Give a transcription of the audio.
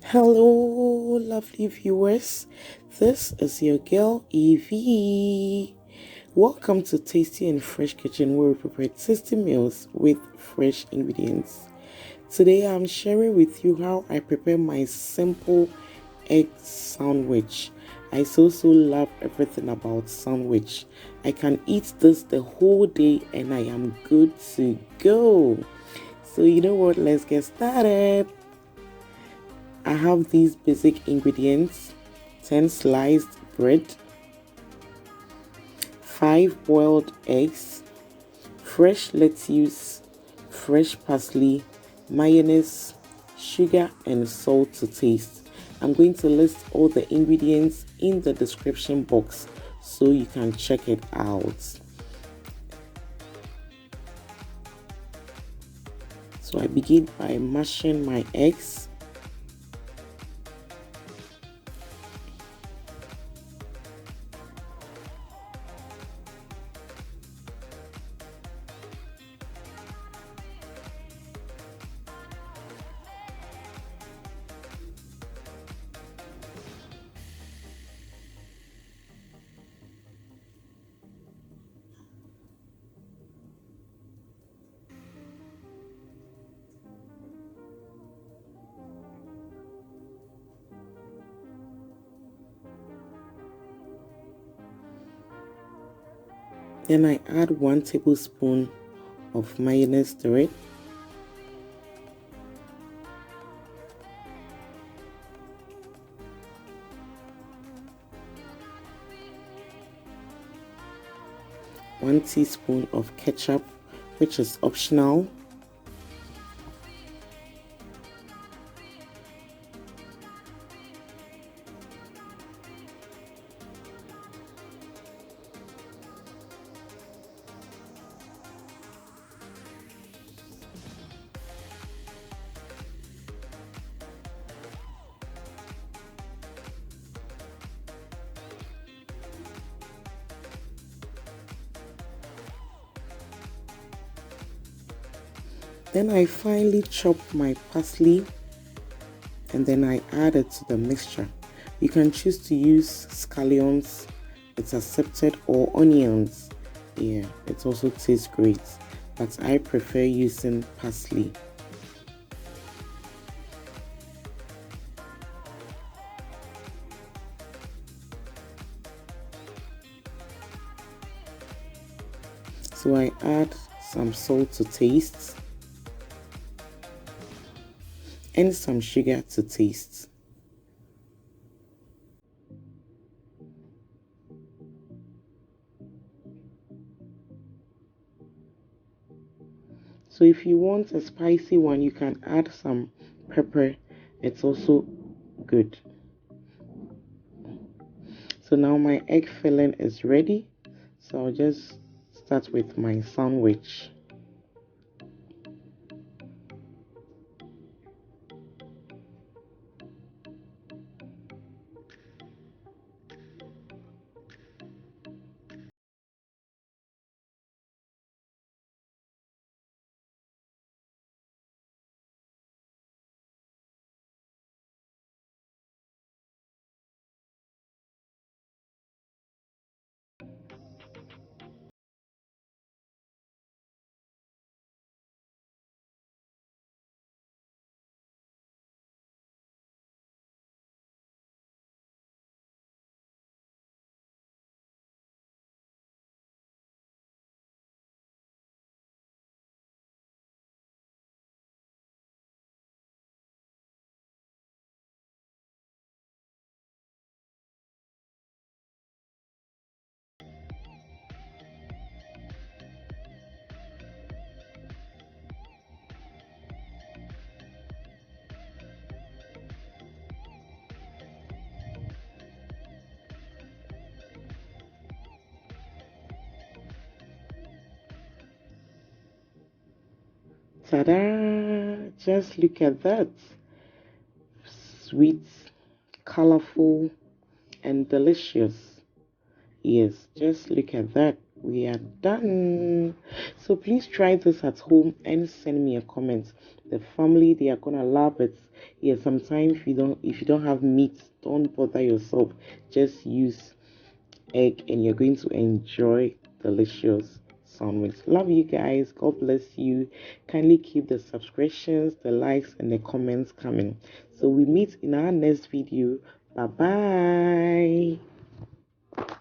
Hello, lovely viewers. This is your girl Evee. Welcome to Tasty and Fresh Kitchen, where we prepare tasty meals with fresh ingredients. Today, I'm sharing with you how I prepare my simple egg sandwich. I so love everything about sandwich. I can eat this the whole day and I am good to go. So you know what? Let's get started. I have these basic ingredients: 10 sliced bread, 5 boiled eggs, fresh lettuce, fresh parsley, mayonnaise, sugar, and salt to taste. I'm going to list all the ingredients in the description box so you can check it out. So I begin by mashing my eggs. Then I add 1 tablespoon of mayonnaise to it. One teaspoon of ketchup, which is optional. Then I finally chop my parsley and then I add it to the mixture. You can choose to use scallions, it's accepted, or onions. Yeah, it also tastes great, but I prefer using parsley. So I add some salt to taste and some sugar to taste. So if you want a spicy one, you can add some pepper. It's also good. So now my egg filling is ready. So I'll just start with my sandwich. Ta-da! Just look at that. Sweet, colorful, and delicious. Yes, just look at that. We are done. So please try this at home and send me a comment. the family, they are gonna love it. Yeah, sometimes if you don't have meat, don't bother yourself. Just use egg and you're going to enjoy delicious sandwich. Love you guys. God bless you. Kindly keep the subscriptions, the likes, and the comments coming. So we meet in our next video. Bye bye.